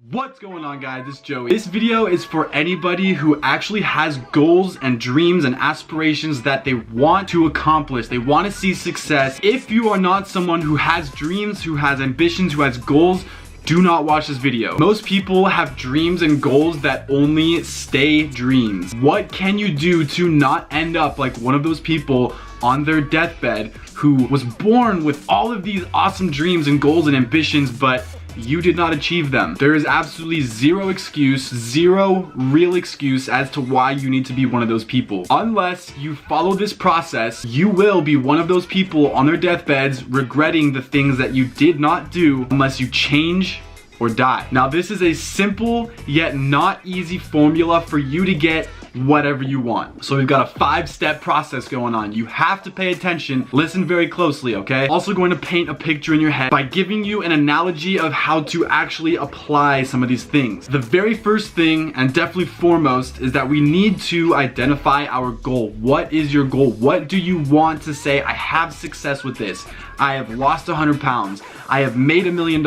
What's going on, guys? It's Joey. This video is for anybody who actually has goals and dreams and aspirations that they want to accomplish. They want to see success. If you are not someone who has dreams, who has ambitions, who has goals, do not watch this video. Most people have dreams and goals that only stay dreams. What can you do to not end up like one of those people on their deathbed who was born with all of these awesome dreams and goals and ambitions, but you did not achieve them? There is absolutely zero excuse, zero real excuse as to why you need to be one of those people. Unless you follow this process, you will be one of those people on their deathbeds regretting the things that you did not do unless you change or die. Now, this is a simple yet not easy formula for you to get whatever you want. So we've got a 5-step process going on. You have to pay attention, listen very closely, okay? Also going to paint a picture in your head by giving you an analogy of how to actually apply some of these things. The very first thing, and definitely foremost, is that we need to identify our goal. What is your goal? What do you want to say? I have success with this. I have lost 100 pounds. I have made $1 million.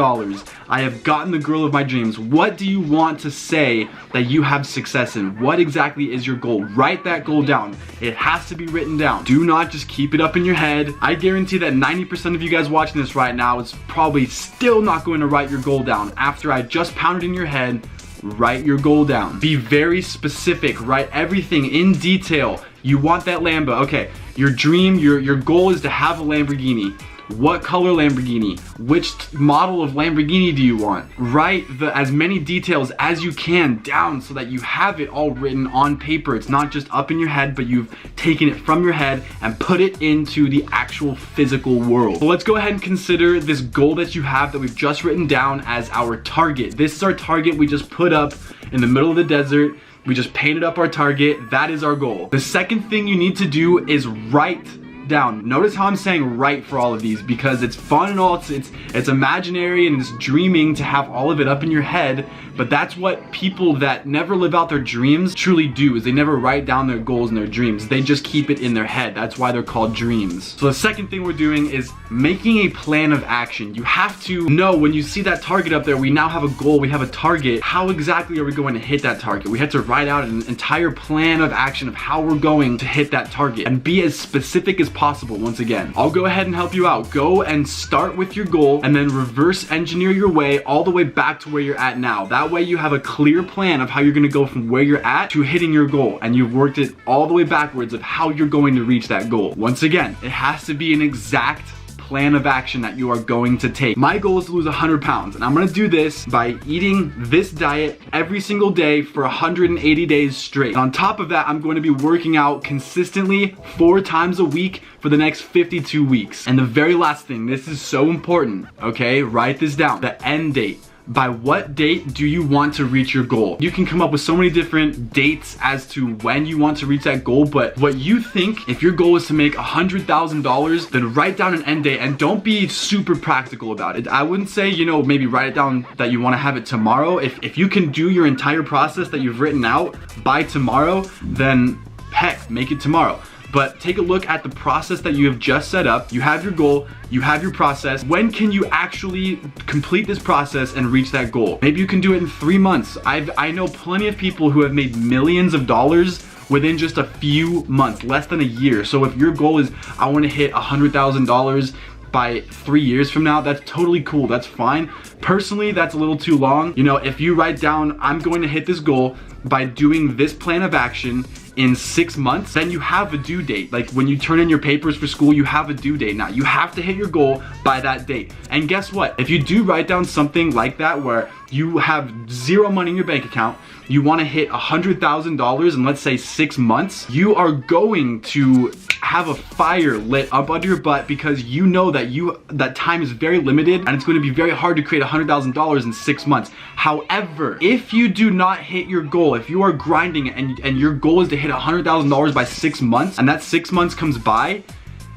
I have gotten the girl of my dreams. What do you want to say that you have success in? What exactly is your goal? Write that goal down. It has to be written down. Do not just keep it up in your head. I guarantee that 90% of you guys watching this right now is probably still not going to write your goal down. After I just pounded in your head, write your goal down. Be very specific. Write everything in detail. You want that Lambo. Okay, your dream, your goal is to have a Lamborghini. What color Lamborghini? Which model of Lamborghini do you want? Write as many details as you can down so that you have it all written on paper. It's not just up in your head, but you've taken it from your head and put it into the actual physical world. So let's go ahead and consider this goal that you have that we've just written down as our target. This is our target we just put up in the middle of the desert. We just painted up our target. That is our goal. The second thing you need to do is write down. Notice how I'm saying write for all of these, because it's fun and all, it's imaginary and it's dreaming to have all of it up in your head, but that's what people that never live out their dreams truly do, is they never write down their goals and their dreams. They just keep it in their head. That's why they're called dreams. So the second thing we're doing is making a plan of action. You have to know when you see that target up there, we now have a goal, we have a target. How exactly are we going to hit that target? We have to write out an entire plan of action of how we're going to hit that target and be as specific as possible. Once again, I'll go ahead and help you out. Go and start with your goal and then reverse engineer your way all the way back to where you're at now. That way you have a clear plan of how you're going to go from where you're at to hitting your goal, and you've worked it all the way backwards of how you're going to reach that goal. Once again, it has to be an exact plan of action that you are going to take. My goal is to lose 100 pounds, and I'm gonna do this by eating this diet every single day for 180 days straight. And on top of that, I'm going to be working out consistently 4 times a week for the next 52 weeks. And the very last thing, this is so important, okay? Write this down. The end date. By what date do you want to reach your goal? You can come up with so many different dates as to when you want to reach that goal, but what you think, if your goal is to make $100,000, then write down an end date and don't be super practical about it. I wouldn't say, you know, maybe write it down that you want to have it tomorrow. If you can do your entire process that you've written out by tomorrow, then heck, make it tomorrow. But take a look at the process that you have just set up. You have your goal, you have your process. When can you actually complete this process and reach that goal? Maybe you can do it in 3 months. I know plenty of people who have made millions of dollars within just a few months, less than a year. So if your goal is, I want to hit $100,000 by 3 years from now, that's totally cool, that's fine. Personally, that's a little too long. You know, if you write down, I'm going to hit this goal by doing this plan of action in 6 months, then you have a due date. Like when you turn in your papers for school, you have a due date now. You have to hit your goal by that date. And guess what? If you do write down something like that where you have zero money in your bank account, you want to hit $100,000 in, let's say, 6 months, you are going to have a fire lit up under your butt, because you know that that time is very limited and it's going to be very hard to create $100,000 in 6 months. However, if you do not hit your goal, if you are grinding and your goal is to hit $100,000 by 6 months, and that 6 months comes by,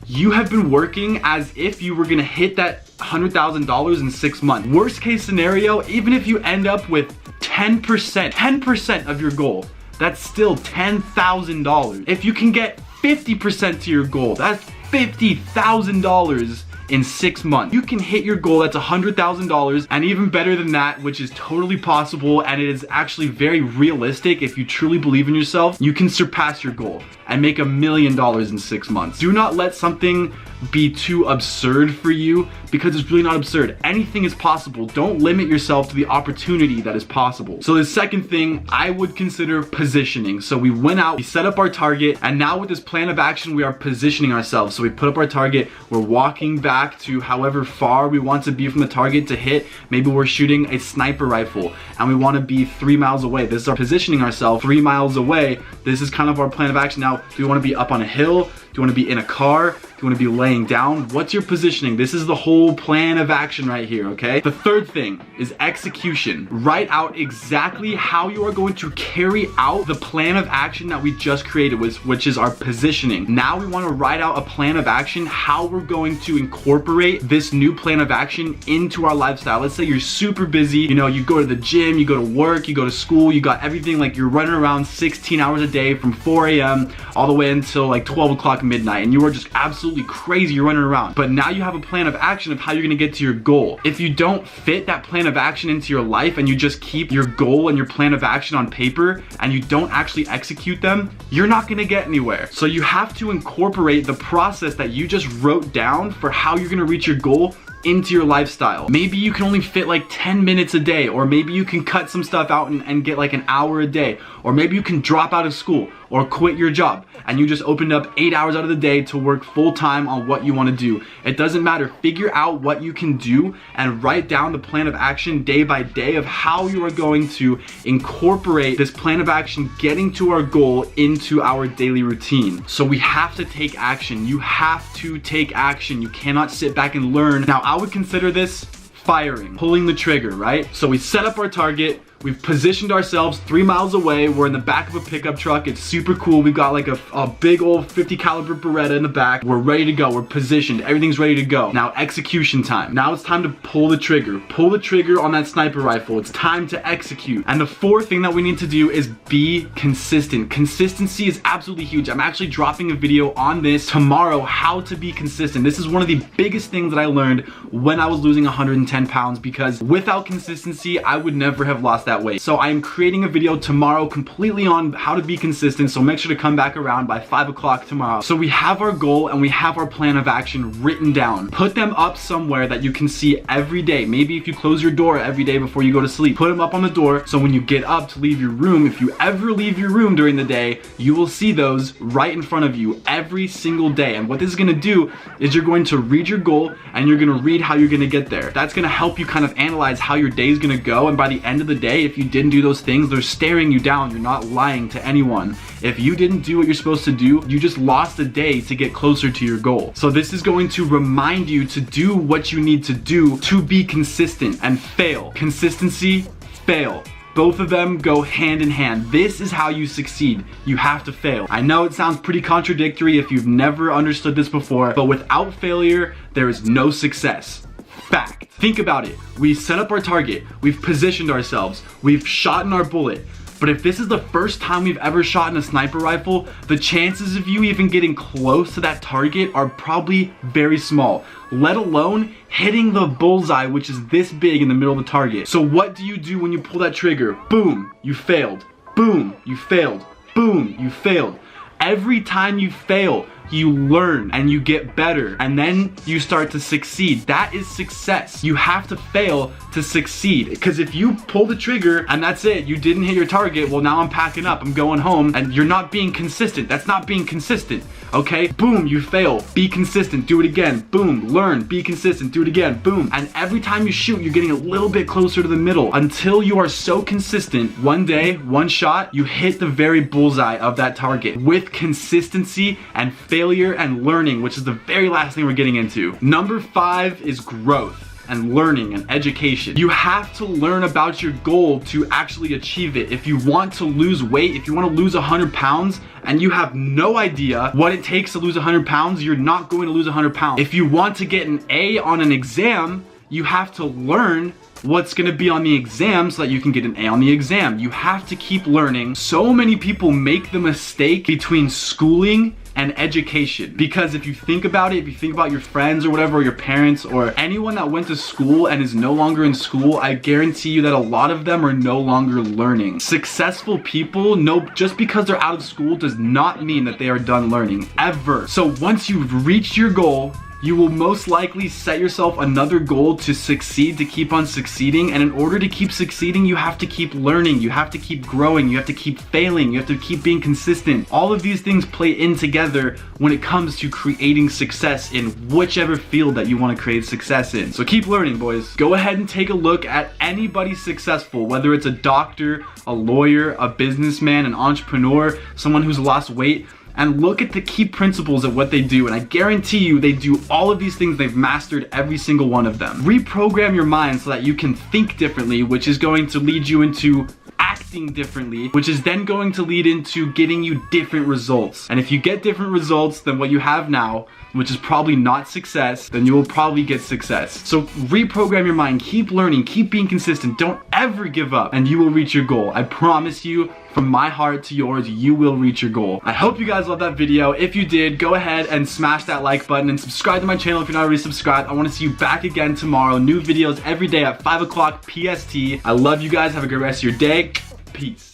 you have been working as if you were going to hit that $100,000 in 6 months. Worst case scenario, even if you end up with 10% of your goal, that's still $10,000. If you can get 50% to your goal, that's $50,000 in 6 months. You can hit your goal that's $100,000, and even better than that, which is totally possible, and it is actually very realistic. If you truly believe in yourself, you can surpass your goal and make $1 million in 6 months. Do not let something be too absurd for you, because it's really not absurd. Anything is possible. Don't limit yourself to the opportunity that is possible. So the second thing, I would consider positioning. So we went out, we set up our target, and now with this plan of action, we are positioning ourselves. So we put up our target, we're walking back to however far we want to be from the target to hit. Maybe we're shooting a sniper rifle and we want to be 3 miles away. This is our positioning ourselves 3 miles away. This is kind of our plan of action. Now, do we want to be up on a hill? Do you want to be in a car? Do you want to be laying down? What's your positioning? This is the whole plan of action right here, okay? The third thing is execution. Write out exactly how you are going to carry out the plan of action that we just created, which is our positioning. Now we want to write out a plan of action, how we're going to incorporate this new plan of action into our lifestyle. Let's say you're super busy, you know, you go to the gym, you go to work, you go to school, you got everything, like you're running around 16 hours a day from 4 a.m. all the way until like 12 o'clock midnight, and you are just absolutely crazy, you're running around. But now you have a plan of action of how you're gonna get to your goal. If you don't fit that plan of action into your life and you just keep your goal and your plan of action on paper and you don't actually execute them, you're not gonna get anywhere. So you have to incorporate the process that you just wrote down for how you're gonna reach your goal into your lifestyle. Maybe you can only fit like 10 minutes a day, or maybe you can cut some stuff out and get like an hour a day, or maybe you can drop out of school or quit your job and you just opened up 8 hours out of the day to work full time on what you want to do. It doesn't matter. Figure out what you can do and write down the plan of action day by day of how you are going to incorporate this plan of action getting to our goal into our daily routine. So we have to take action. You have to take action. You cannot sit back and learn. Now, I would consider this firing, pulling the trigger, right? So we set up our target, we've positioned ourselves 3 miles away, we're in the back of a pickup truck, it's super cool, we've got like a big old 50 caliber Beretta in the back, we're ready to go, we're positioned, everything's ready to go. Now execution time. Now it's time to pull the trigger. Pull the trigger on that sniper rifle. It's time to execute. And the fourth thing that we need to do is be consistent. Consistency is absolutely huge. I'm actually dropping a video on this tomorrow, how to be consistent. This is one of the biggest things that I learned when I was losing 110 pounds, because without consistency, I would never have lost that weight. So I am creating a video tomorrow completely on how to be consistent, so make sure to come back around by 5 o'clock tomorrow. So we have our goal and we have our plan of action written down. Put them up somewhere that you can see every day. Maybe if you close your door every day before you go to sleep, put them up on the door, so when you get up to leave your room, if you ever leave your room during the day, you will see those right in front of you every single day. And what this is going to do is you're going to read your goal and you're going to read how you're going to get there. That's going to help you kind of analyze how your day is going to go, and by the end of the day, if you didn't do those things, they're staring you down. You're not lying to anyone. If you didn't do what you're supposed to do, you just lost a day to get closer to your goal. So this is going to remind you to do what you need to do to be consistent and fail. Consistency, fail. Both of them go hand in hand. This is how you succeed. You have to fail. I know it sounds pretty contradictory if you've never understood this before, but without failure, there is no success. Fact. Think about it. We set up our target. We've positioned ourselves. We've shot in our bullet. But if this is the first time we've ever shot in a sniper rifle, the chances of you even getting close to that target are probably very small, let alone hitting the bullseye, which is this big in the middle of the target. So what do you do when you pull that trigger? Boom, you failed. Boom, you failed. Boom, you failed. Every time you fail, you learn and you get better, and then you start to succeed. That is success. You have to fail to succeed, because if you pull the trigger and that's it, you didn't hit your target, well, now I'm packing up, I'm going home, and you're not being consistent. That's not being consistent, okay? Boom, you fail. Be consistent, do it again. Boom, learn, be consistent, do it again. Boom. And every time you shoot, you're getting a little bit closer to the middle until you are so consistent. One day, one shot, you hit the very bullseye of that target with consistency and failure and learning, which is the very last thing we're getting into. Number 5 is growth and learning and education. You have to learn about your goal to actually achieve it. If you want to lose weight, if you want to lose 100 pounds and you have no idea what it takes to lose 100 pounds, you're not going to lose 100 pounds. If you want to get an A on an exam, you have to learn what's going to be on the exam so that you can get an A on the exam. You have to keep learning. So many people make the mistake between schooling and education. Because if you think about it, if you think about your friends or whatever, or your parents, or anyone that went to school and is no longer in school, I guarantee you that a lot of them are no longer learning. Successful people know just because they're out of school does not mean that they are done learning, ever. So once you've reached your goal, you will most likely set yourself another goal to succeed, to keep on succeeding. And in order to keep succeeding, you have to keep learning, you have to keep growing, you have to keep failing, you have to keep being consistent. All of these things play in together when it comes to creating success in whichever field that you want to create success in. So keep learning, boys. Go ahead and take a look at anybody successful, whether it's a doctor, a lawyer, a businessman, an entrepreneur, someone who's lost weight, and look at the key principles of what they do. And I guarantee you they do all of these things. They've mastered every single one of them. Reprogram your mind so that you can think differently, which is going to lead you into acting differently, which is then going to lead into getting you different results. And if you get different results than what you have now, which is probably not success, then you will probably get success. So reprogram your mind, keep learning, keep being consistent, don't ever give up, and you will reach your goal. I promise you, from my heart to yours, you will reach your goal. I hope you guys loved that video. If you did, go ahead and smash that like button and subscribe to my channel if you're not already subscribed. I want to see you back again tomorrow. New videos every day at 5 o'clock PST. I love you guys. Have a great rest of your day. Peace.